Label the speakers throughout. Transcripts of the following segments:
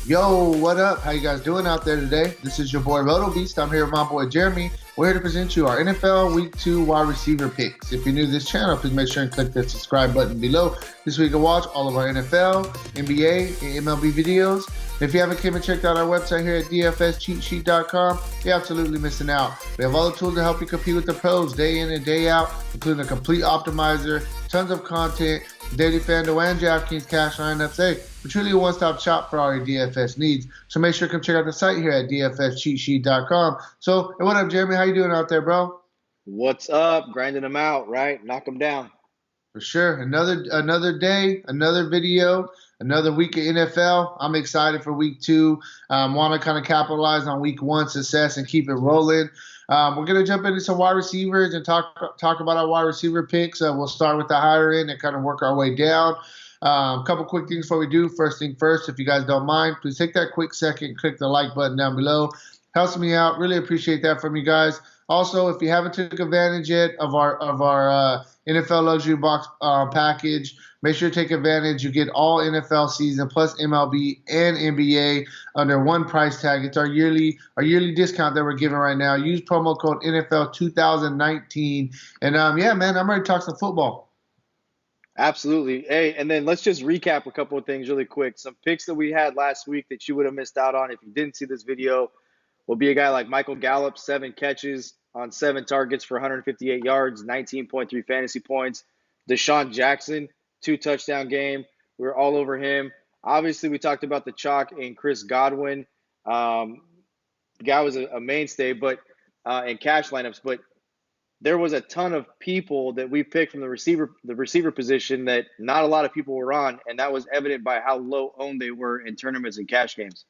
Speaker 1: Yo, what up? How you guys doing out there today? This is your boy Roto Beast. I'm here with my boy Jeremy. We're here to present you our NFL Week 2 wide receiver picks. If you're new to this channel, please make sure and click that subscribe button below. This way you can watch all of our NFL, NBA, and MLB videos. If you haven't came and checked out our website here at dfscheatsheet.com, you're absolutely missing out. We have all the tools to help you compete with the pros day in and day out, including a complete optimizer, tons of content, daily FanDuel and Draftkings cash lineups. Hey, we're truly a one-stop shop for all your DFS needs. So make sure to come check out the site here at dfscheatsheet.com. So, hey, what up, Jeremy? How you doing out there, bro?
Speaker 2: What's up? Grinding them out, right? Knock them down.
Speaker 1: For sure. Another day, another video, another week of NFL. I'm excited for week 2. Want to kind of capitalize on week 1 success and keep it rolling. We're going to jump into some wide receivers and talk about our wide receiver picks. We'll start with the higher end and kind of work our way down. A couple quick things before we do. First thing first, if you guys don't mind, please take that quick second, click the like button down below. Helps me out. Really appreciate that from you guys. Also, if you haven't took advantage yet of our NFL Luxury Box package, make sure to take advantage. You get all NFL season plus MLB and NBA under one price tag. It's our yearly discount that we're giving right now. Use promo code NFL 2019. And yeah, man, I'm ready to talk some football.
Speaker 2: Absolutely. Hey, and then let's just recap a couple of things really quick. Some picks that we had last week that you would have missed out on if you didn't see this video will be a guy like Michael Gallup, 7 catches on 7 targets for 158 yards, 19.3 fantasy points. Deshaun Jackson, 2 touchdown game. We were all over him. Obviously, we talked about the chalk in Chris Godwin. The guy was a mainstay, but in cash lineups. But there was a ton of people that we picked from the receiver position that not a lot of people were on, and that was evident by how low owned they were in tournaments and cash games.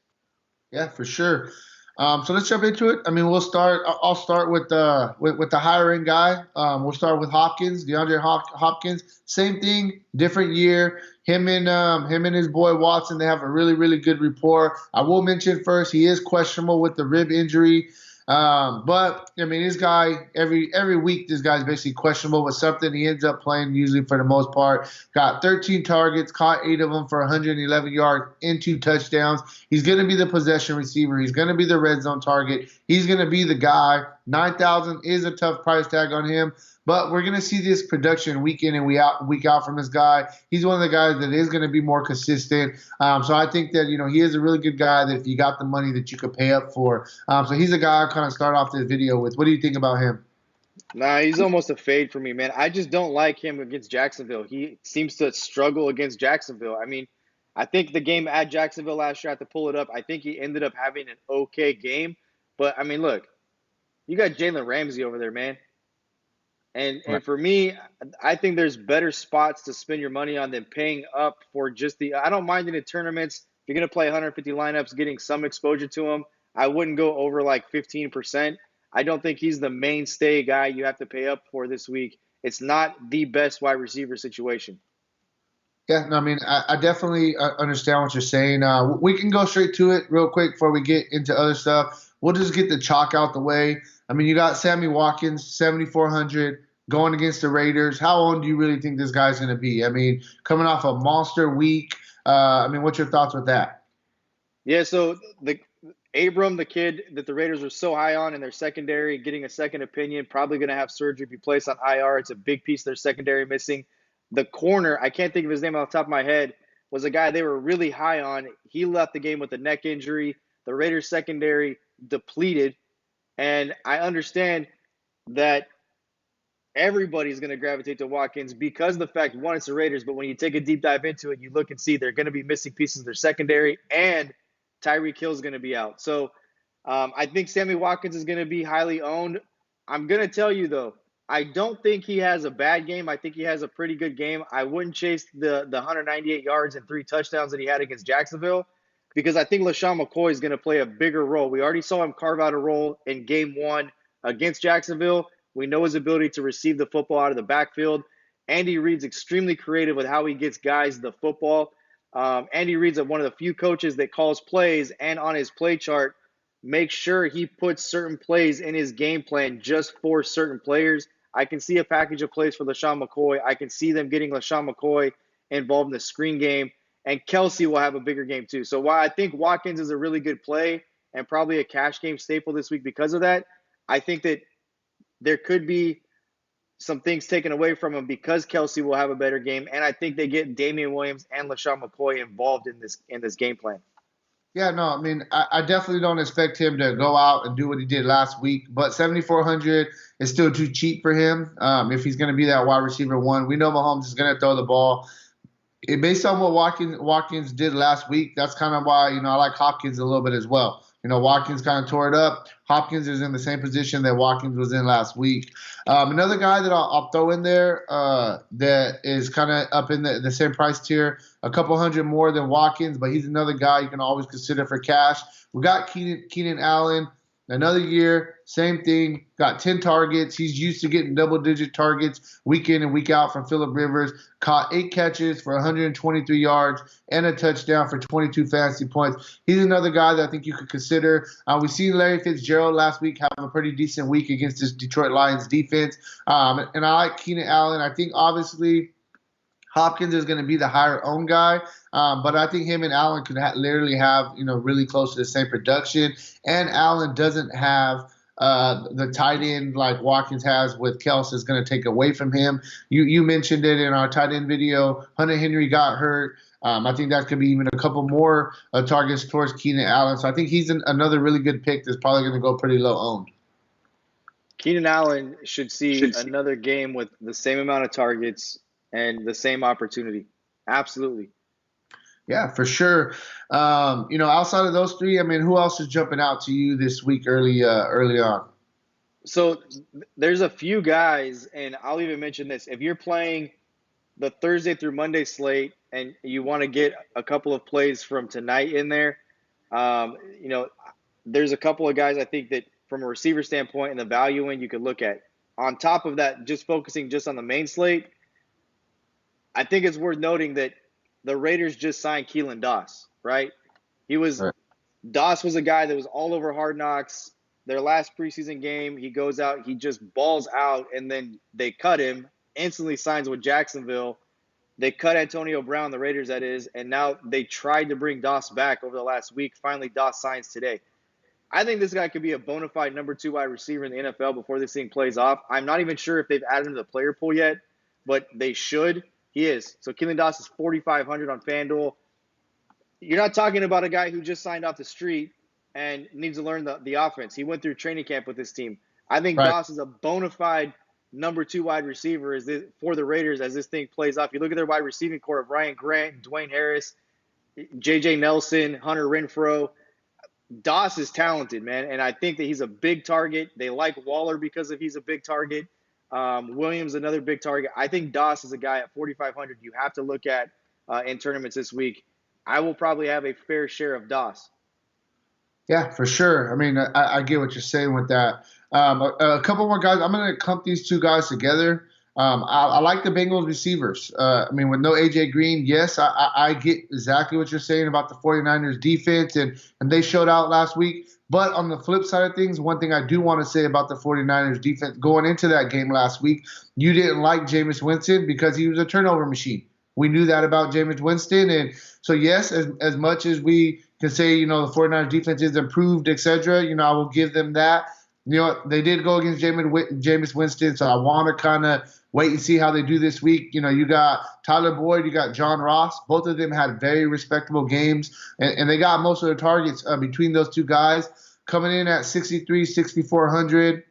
Speaker 1: Yeah, for sure. So let's jump into it. I mean, I'll start with the higher end guy. We'll start with Hopkins, DeAndre Hopkins. Same thing, different year. Him and his boy Watson, they have a really good rapport. I will mention first, he is questionable with the rib injury. But I mean, this guy every week, this guy's basically questionable with something. He ends up playing usually for the most part. Got 13 targets, caught 8 of them for 111 yards and 2 touchdowns. He's going to be the possession receiver. He's going to be the red zone target. He's going to be the guy. 9,000 is a tough price tag on him. But we're going to see this production week in and week out from this guy. He's one of the guys that is going to be more consistent. So I think that, he is a really good guy that if you got the money that you could pay up for. So he's a guy I kind of start off this video with. What do you think about him?
Speaker 2: Nah, he's almost a fade for me, man. I just don't like him against Jacksonville. He seems to struggle against Jacksonville. I mean, I think the game at Jacksonville last year, I have to pull it up. I think he ended up having an okay game. But, I mean, look, you got Jalen Ramsey over there, man. And for me, I think there's better spots to spend your money on than paying up for just I don't mind in the tournaments. If you're going to play 150 lineups, getting some exposure to him, I wouldn't go over like 15%. I don't think he's the mainstay guy you have to pay up for this week. It's not the best wide receiver situation.
Speaker 1: Yeah, no, I mean, I definitely understand what you're saying. We can go straight to it real quick before we get into other stuff. We'll just get the chalk out the way. I mean, you got Sammy Watkins, 7,400, going against the Raiders. How old do you really think this guy's going to be? I mean, coming off a monster week. I mean, what's your thoughts with that?
Speaker 2: Yeah, so Abram, the kid that the Raiders were so high on in their secondary, getting a second opinion, probably going to have surgery, be placed on IR. It's a big piece of their secondary missing. The corner, I can't think of his name off the top of my head, was a guy they were really high on. He left the game with a neck injury. The Raiders secondary depleted. And I understand that everybody's going to gravitate to Watkins because of the fact, one, it's the Raiders, but when you take a deep dive into it, you look and see they're going to be missing pieces of their secondary, and Tyreek Hill is going to be out. So I think Sammy Watkins is going to be highly owned. I'm going to tell you, though, I don't think he has a bad game. I think he has a pretty good game. I wouldn't chase the 198 yards and 3 touchdowns that he had against Jacksonville because I think LaShawn McCoy is going to play a bigger role. We already saw him carve out a role in game 1 against Jacksonville. We know his ability to receive the football out of the backfield. Andy Reid's extremely creative with how he gets guys the football. Andy Reid's one of the few coaches that calls plays, and on his play chart, makes sure he puts certain plays in his game plan just for certain players. I can see a package of plays for LaShawn McCoy. I can see them getting LaShawn McCoy involved in the screen game And Kelsey will have a bigger game too. So while I think Watkins is a really good play and probably a cash game staple this week because of that, I think that there could be some things taken away from him because Kelsey will have a better game. And I think they get Damian Williams and LaShawn McCoy involved in this game plan.
Speaker 1: Yeah, no, I mean, I definitely don't expect him to go out and do what he did last week, but 7,400 is still too cheap for him if he's going to be that wide receiver one. We know Mahomes is going to throw the ball. Based on what Watkins did last week, that's kind of why, I like Hopkins a little bit as well. Watkins kind of tore it up. Hopkins is in the same position that Watkins was in last week. Another guy that I'll throw in there that is kind of up in the same price tier, a couple hundred more than Watkins, but he's another guy you can always consider for cash. We got Keenan Allen. Another year, same thing, got 10 targets. He's used to getting double-digit targets week in and week out from Phillip Rivers. Caught 8 catches for 123 yards and a touchdown for 22 fantasy points. He's another guy that I think you could consider. We've seen Larry Fitzgerald last week have a pretty decent week against this Detroit Lions defense. And I like Keenan Allen. I think, obviously, Hopkins is going to be the higher owned guy, but I think him and Allen could literally have, really close to the same production. And Allen doesn't have the tight end like Watkins has with Kelsey is going to take away from him. You mentioned it in our tight end video. Hunter Henry got hurt. I think that could be even a couple more targets towards Keenan Allen. So I think he's another really good pick that's probably going to go pretty low owned.
Speaker 2: Keenan Allen should see another game with the same amount of targets and the same opportunity. Absolutely.
Speaker 1: Yeah, for sure. Outside of those three, I mean, who else is jumping out to you this week early on?
Speaker 2: So there's a few guys, and I'll even mention this. If you're playing the Thursday through Monday slate and you want to get a couple of plays from tonight in there, there's a couple of guys I think that from a receiver standpoint and the value in you could look at. On top of that, just focusing just on the main slate, I think it's worth noting that the Raiders just signed Keelan Doss, right? Doss was a guy that was all over Hard Knocks. Their last preseason game, he goes out, he just balls out, and then they cut him, instantly signs with Jacksonville. They cut Antonio Brown, the Raiders that is, and now they tried to bring Doss back over the last week. Finally, Doss signs today. I think this guy could be a bona fide number 2 wide receiver in the NFL before this thing plays off. I'm not even sure if they've added him to the player pool yet, but they should. He is. So Keelan Doss is 4,500 on FanDuel. You're not talking about a guy who just signed off the street and needs to learn the offense. He went through training camp with this team. I think Doss is a bona fide number 2 wide receiver for the Raiders as this thing plays off. You look at their wide receiving core of Ryan Grant, Dwayne Harris, J.J. Nelson, Hunter Renfrow. Doss is talented, man, and I think that he's a big target. They like Waller because he's a big target. Williams, another big target. I think Doss is a guy at 4,500 you have to look at in tournaments this week. I will probably have a fair share of Doss.
Speaker 1: Yeah, for sure. I mean, I get what you're saying with that. A couple more guys. I'm going to clump these two guys together. I like the Bengals receivers. With no A.J. Green, yes, I get exactly what you're saying about the 49ers defense, and they showed out last week. But on the flip side of things, one thing I do want to say about the 49ers defense, going into that game last week, you didn't like Jameis Winston because he was a turnover machine. We knew that about Jameis Winston. And so, yes, as much as we can say, the 49ers defense is improved, et cetera, I will give them that. They did go against Jameis Winston, so I want to kind of wait and see how they do this week. You got Tyler Boyd, you got John Ross. Both of them had very respectable games, and they got most of their targets between those two guys coming in at 6,400.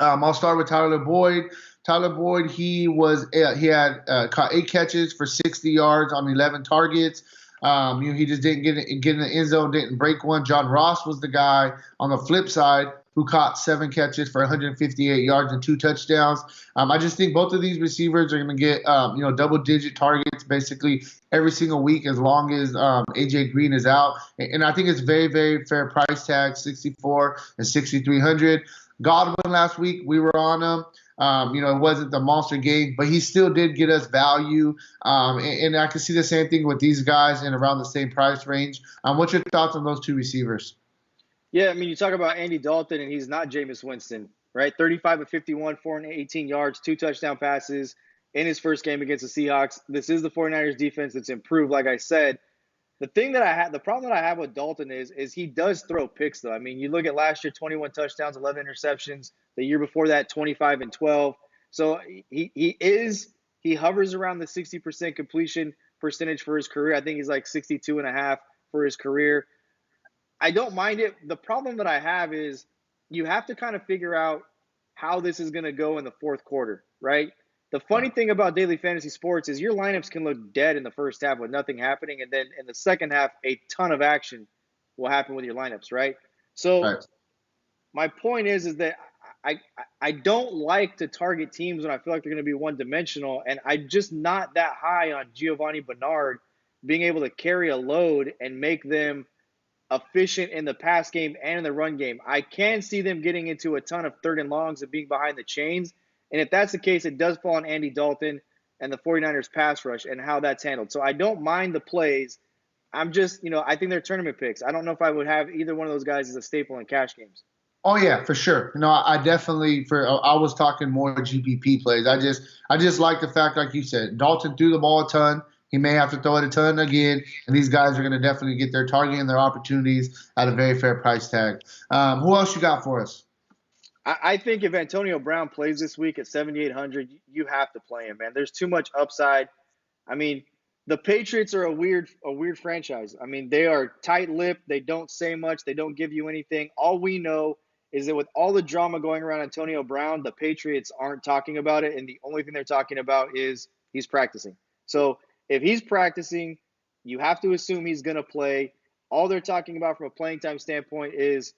Speaker 1: I'll start with Tyler Boyd. Tyler Boyd, he had caught 8 catches for 60 yards on 11 targets. He just didn't get in the end zone, didn't break one. John Ross was the guy on the flip side who caught 7 catches for 158 yards and 2 touchdowns. I just think both of these receivers are going to get double-digit targets basically every single week as long as A.J. Green is out. And I think it's very, very fair price tag, 64 and 6,300. Godwin last week, we were on him. It wasn't the monster game, but he still did get us value. And I can see the same thing with these guys in around the same price range. What's your thoughts on those two receivers?
Speaker 2: Yeah, you talk about Andy Dalton, and he's not Jameis Winston, right? 35 of 51, 418 yards, 2 touchdown passes in his first game against the Seahawks. This is the 49ers defense that's improved, like I said. The problem that I have with Dalton is he does throw picks, though. I mean, you look at last year, 21 touchdowns, 11 interceptions. The year before that, 25 and 12. So he hovers around the 60% completion percentage for his career. I think he's like 62.5 for his career. I don't mind it. The problem that I have is you have to kind of figure out how this is going to go in the fourth quarter, right? The funny thing about daily fantasy sports is your lineups can look dead in the first half with nothing happening, and then in the second half, a ton of action will happen with your lineups, right? So
Speaker 1: Right.
Speaker 2: my point is that I don't like to target teams when I feel like they're going to be one-dimensional, and I'm just not that high on Giovanni Bernard being able to carry a load and make them efficient in the pass game and in the run game. I can see them getting into a ton of third and longs and being behind the chains. And if that's the case, it does fall on Andy Dalton and the 49ers pass rush and how that's handled. So I don't mind the plays. I'm just, I think they're tournament picks. I don't know if I would have either one of those guys as a staple in cash games.
Speaker 1: Oh yeah, for sure. I definitely I was talking more GPP plays. I just like the fact, like you said, Dalton threw the ball a ton. He may have to throw it a ton again, and these guys are going to definitely get their target and their opportunities at a very fair price tag. Who else you got for us?
Speaker 2: I think if Antonio Brown plays this week at 7,800, you have to play him, man. There's too much upside. I mean, the Patriots are a weird franchise. I mean, they are tight-lipped. They don't say much. They don't give you anything. All we know is that with all the drama going around Antonio Brown, the Patriots aren't talking about it, and the only thing they're talking about is he's practicing. So if he's practicing, you have to assume he's going to play. All they're talking about from a playing time standpoint is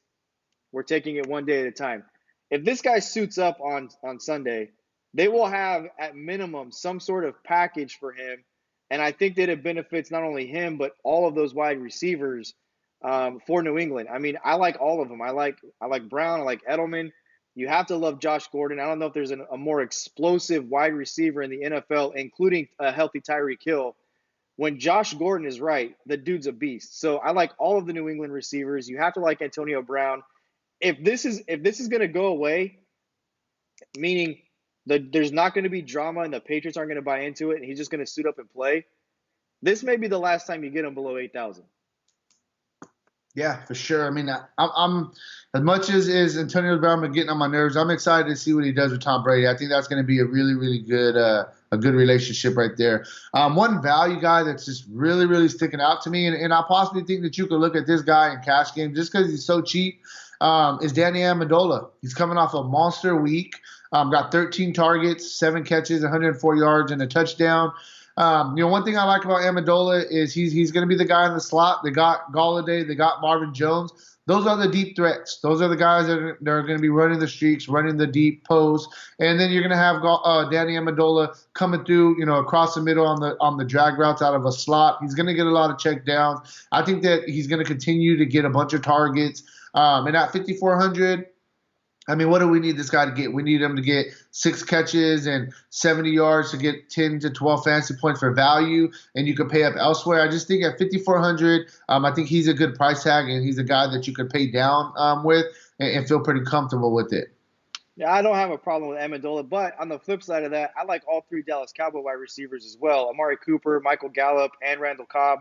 Speaker 2: we're taking it one day at a time. If this guy suits up on Sunday, they will have at minimum some sort of package for him. And I think that it benefits not only him, but all of those wide receivers for New England. I mean, I like all of them. I like Brown. I like Edelman. You have to love Josh Gordon. I don't know if there's a more explosive wide receiver in the NFL, including a healthy Tyreek Hill. When Josh Gordon is right, the dude's a beast. So I like all of the New England receivers. You have to like Antonio Brown. If this is going to go away, meaning that there's not going to be drama and the Patriots aren't going to buy into it and he's just going to suit up and play, this may be the last time you get him below 8,000.
Speaker 1: Yeah, for sure. I mean, I'm as much as Antonio Brown been getting on my nerves, I'm excited to see what he does with Tom Brady. I think that's going to be a really, really good a good relationship right there. One value guy that's just really, really sticking out to me, and I possibly think that you could look at this guy in cash game just because he's so cheap, is Danny Amendola. He's coming off a monster week. Got 13 targets, 7 catches, 104 yards, and a touchdown. One thing I like about Amendola is he's going to be the guy in the slot. They got Golladay, they got Marvin Jones. Those are the deep threats. Those are the guys that are going to be running the streaks, running the deep post, and then you're going to have Danny Amendola coming through, across the middle on the drag routes out of a slot. He's going to get a lot of check downs. I think that he's going to continue to get a bunch of targets. And at 5,400. I mean, what do we need this guy to get? We need him to get 6 catches and 70 yards to get 10 to 12 fantasy points for value, and you could pay up elsewhere. I just think at 5,400, I think he's a good price tag, and he's a guy that you could pay down with and feel pretty comfortable with it.
Speaker 2: Yeah, I don't have a problem with Amendola, but on the flip side of that, I like all 3 Dallas Cowboy wide receivers as well. Amari Cooper, Michael Gallup, and Randall Cobb.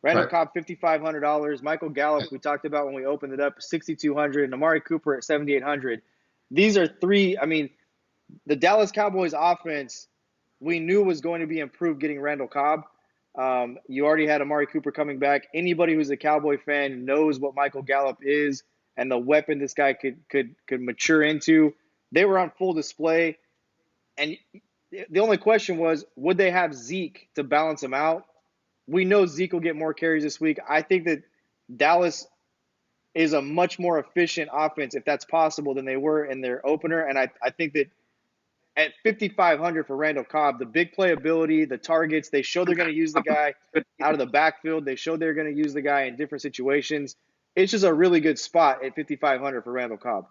Speaker 2: Randall Cobb, $5,500. Michael Gallup, we talked about when we opened it up, $6,200. And Amari Cooper at $7,800. These are 3. I mean, the Dallas Cowboys offense, we knew was going to be improved getting Randall Cobb. You already had Amari Cooper coming back. Anybody who's a Cowboy fan knows what Michael Gallup is and the weapon this guy could mature into. They were on full display. And the only question was, would they have Zeke to balance him out? We know Zeke will get more carries this week. I think that Dallas is a much more efficient offense, if that's possible, than they were in their opener. And I think that at 5,500 for Randall Cobb, the big playability, the targets, they show they're going to use the guy out of the backfield. They show they're going to use the guy in different situations. It's just a really good spot at 5,500 for Randall Cobb.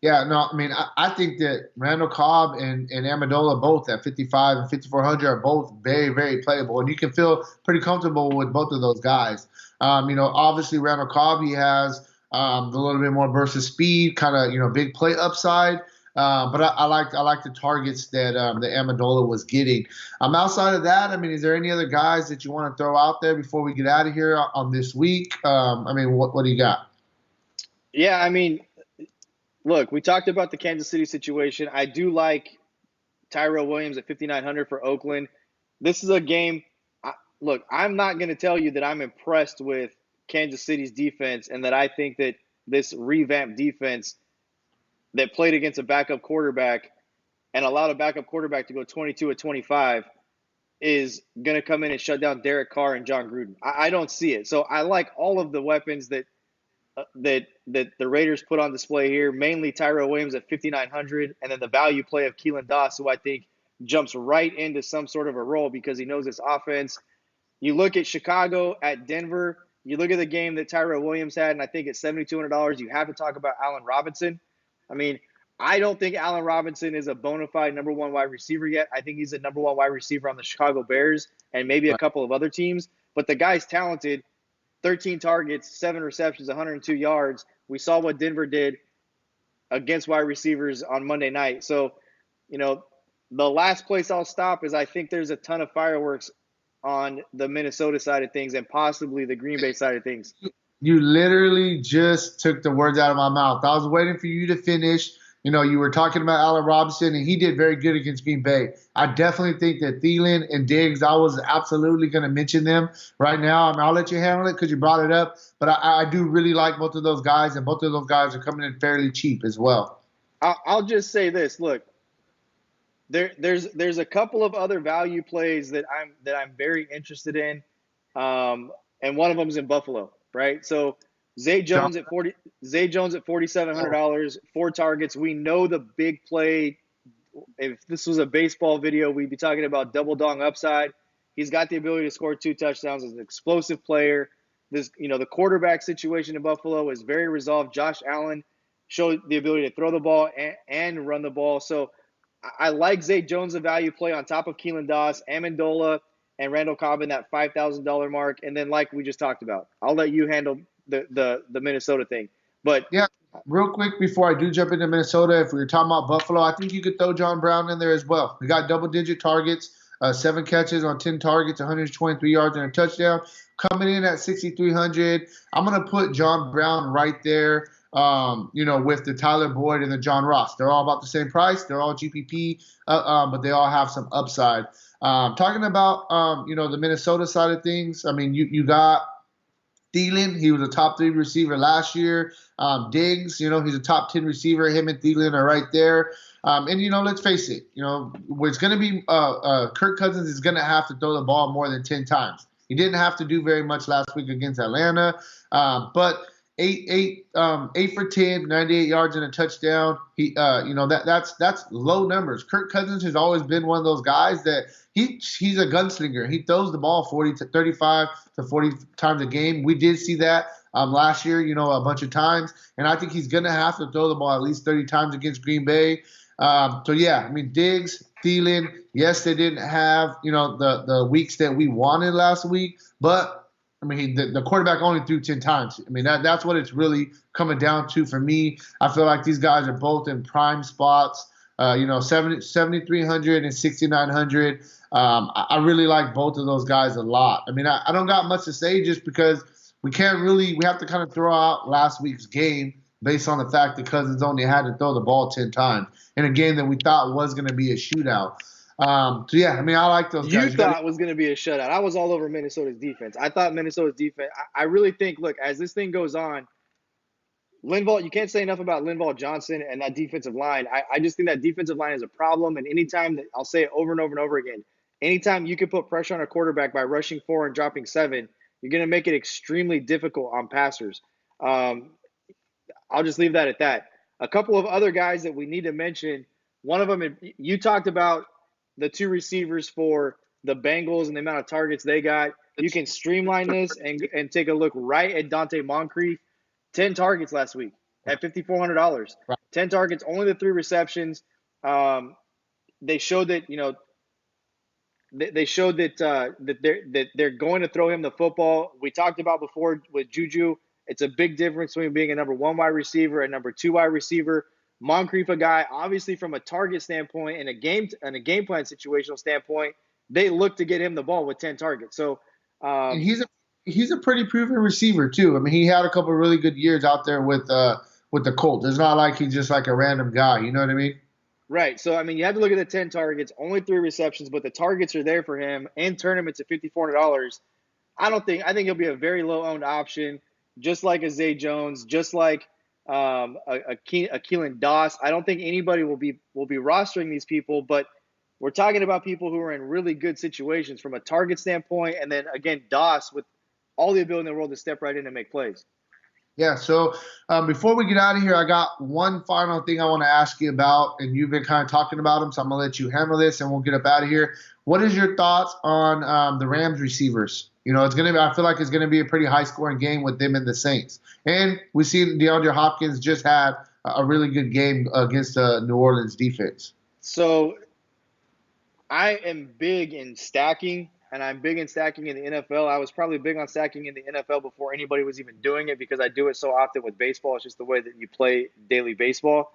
Speaker 1: Yeah, no, I mean, I think that Randall Cobb and Amendola both at 55 and 5,400 are both very, very playable, and you can feel pretty comfortable with both of those guys. Obviously Randall Cobb, he has a little bit more burst of speed, kind of, big play upside. But I like the targets that Amendola was getting. Outside of that, I mean, is there any other guys that you want to throw out there before we get out of here on this week? I mean, what do you got?
Speaker 2: Yeah, I mean, look, we talked about the Kansas City situation. I do like Tyrell Williams at 5,900 for Oakland. This is a game. Look, I'm not going to tell you that I'm impressed with Kansas City's defense and that I think that this revamped defense that played against a backup quarterback and allowed a backup quarterback to go 22 at 25 is going to come in and shut down Derek Carr and John Gruden. I don't see it. So I like all of the weapons that the Raiders put on display here, mainly Tyrell Williams at 5,900, and then the value play of Keelan Doss, who I think jumps right into some sort of a role because he knows this offense. You look at Chicago at Denver. You look at the game that Tyrell Williams had, and I think at $7,200, you have to talk about Allen Robinson. I mean, I don't think Allen Robinson is a bona fide number one wide receiver yet. I think he's a number one wide receiver on the Chicago Bears and maybe a couple of other teams. But the guy's talented. 13 targets, 7 receptions, 102 yards. We saw what Denver did against wide receivers on Monday night. So, the last place I'll stop is I think there's a ton of fireworks on the Minnesota side of things and possibly the Green Bay side of things.
Speaker 1: You literally just took the words out of my mouth. I was waiting for you to finish. You were talking about Allen Robinson, and he did very good against Green Bay. I definitely think that Thielen and Diggs, I was absolutely going to mention them right now. I mean, I'll let you handle it because you brought it up. But I do really like both of those guys, and both of those guys are coming in fairly cheap as well.
Speaker 2: I'll just say this. Look, there's a couple of other value plays that I'm very interested in, and one of them is in Buffalo, right? So Zay Jones at $4,700, 4 targets. We know the big play. If this was a baseball video, we'd be talking about double dong upside. He's got the ability to score 2 touchdowns. He's an explosive player. The quarterback situation in Buffalo is very resolved. Josh Allen showed the ability to throw the ball and run the ball. So I like Zay Jones, a value play on top of Keelan Doss, Amendola, and Randall Cobb in that $5,000 mark. And then, like we just talked about, I'll let you handle the Minnesota thing. But
Speaker 1: yeah, real quick before I do jump into Minnesota, if we were talking about Buffalo, I think you could throw John Brown in there as well. We got double-digit targets, 7 catches on 10 targets, 123 yards and a touchdown. Coming in at 6,300, I'm going to put John Brown right there. With the Tyler Boyd and the John Ross. They're all about the same price. They're all GPP, but they all have some upside. Talking about, the Minnesota side of things, I mean, you got Thielen. He was a top 3 receiver last year. Diggs, he's a top 10 receiver. Him and Thielen are right there. And let's face it, it's going to be Kirk Cousins is going to have to throw the ball more than 10 times. He didn't have to do very much last week against Atlanta, but – 8 for 10, 98 yards and a touchdown. That's low numbers. Kirk Cousins has always been one of those guys that he's a gunslinger. He throws the ball 35 to 40 times a game. We did see that last year, a bunch of times, and I think he's gonna have to throw the ball at least 30 times against Green Bay. Diggs, Thielen, yes, they didn't have the weeks that we wanted last week, but I mean, the quarterback only threw 10 times. I mean, that's what it's really coming down to for me. I feel like these guys are both in prime spots, 7,300 and 6,900. I really like both of those guys a lot. I mean, I don't got much to say just because we have to kind of throw out last week's game based on the fact that Cousins only had to throw the ball 10 times in a game that we thought was going to be a shootout. I like those guys.
Speaker 2: You thought it was going to be a shutout. I was all over Minnesota's defense. I thought Minnesota's defense – I really think, look, as this thing goes on, Linval – you can't say enough about Linval Johnson and that defensive line. I just think that defensive line is a problem, and anytime that – I'll say it over and over and over again. Anytime you can put pressure on a quarterback by rushing 4 and dropping 7, you're going to make it extremely difficult on passers. I'll just leave that at that. A couple of other guys that we need to mention, one of them – you talked about – the 2 receivers for the Bengals and the amount of targets they got. You can streamline this and take a look right at Dante Moncrief. 10 targets last week at $5,400.
Speaker 1: Right.
Speaker 2: 10 targets, only the 3 receptions. They showed that that they're going to throw him the football. We talked about before with Juju. It's a big difference between being a number 1 wide receiver and number 2 wide receiver. Moncrief, a guy, obviously from a target standpoint and a game plan situational standpoint, they look to get him the ball with 10 targets. So
Speaker 1: And he's a pretty proven receiver too. I mean, he had a couple of really good years out there with the Colts. It's not like he's just like a random guy. You know what I mean?
Speaker 2: right. So I mean, you have to look at the 10 targets, only 3 receptions, but the targets are there for him in tournaments at $5,400. I think he'll be a very low owned option, just like a Zay Jones, just like a Keelan Doss. I don't think anybody will be rostering these people, but we're talking about people who are in really good situations from a target standpoint, and then again Doss with all the ability in the world to step right in and make plays.
Speaker 1: Yeah, so before we get out of here, I got one final thing I want to ask you about, and you've been kind of talking about them, so I'm going to let you handle this, and we'll get up out of here. What is your thoughts on the Rams receivers? You know, I feel like it's going to be a pretty high-scoring game with them and the Saints. And we see DeAndre Hopkins just had a really good game against the New Orleans defense.
Speaker 2: So I am big in stacking, and I'm big in stacking in the NFL. I was probably big on stacking in the NFL before anybody was even doing it because I do it so often with baseball. It's just the way that you play daily baseball.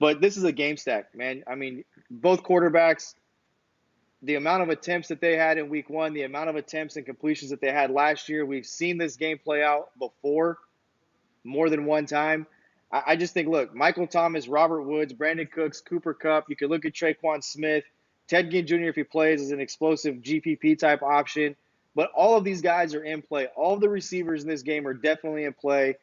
Speaker 2: But this is a game stack, man. I mean, both quarterbacks, the amount of attempts that they had in week 1, the amount of attempts and completions that they had last year, we've seen this game play out before more than one time. I just think, look, Michael Thomas, Robert Woods, Brandon Cooks, Cooper Kupp. You could look at Traquan Smith. Ted Ginn Jr., if he plays, is an explosive GPP type option. But all of these guys are in play. All of the receivers in this game are definitely in play.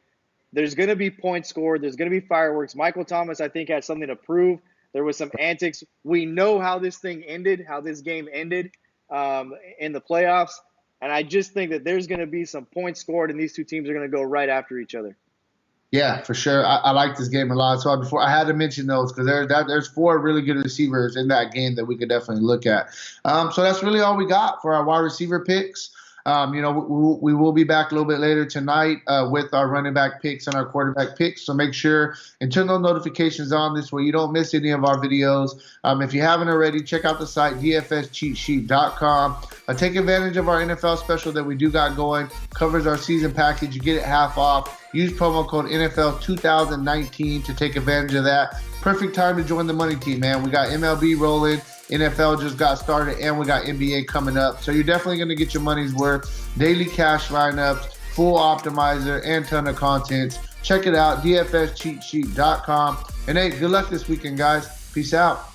Speaker 2: There's going to be points scored. There's going to be fireworks. Michael Thomas, I think, had something to prove. There was some antics. We know how this thing ended, how this game ended in the playoffs. And I just think that there's going to be some points scored, and these two teams are going to go right after each other.
Speaker 1: Yeah, for sure. I like this game a lot. So before I had to mention those because there's 4 really good receivers in that game that we could definitely look at. So that's really all we got for our wide receiver picks. We will be back a little bit later tonight with our running back picks and our quarterback picks. So make sure and turn those notifications on this way you don't miss any of our videos. If you haven't already, check out the site dfscheatsheet.com. Take advantage of our NFL special that we do got going. Covers our season package. You get it half off. Use promo code NFL 2019 to take advantage of that. Perfect time to join the money team, man. We got MLB rolling. NFL just got started, and we got NBA coming up. So you're definitely going to get your money's worth. Daily cash lineups, full optimizer, and ton of content. Check it out, dfscheatsheet.com. And hey, good luck this weekend, guys. Peace out.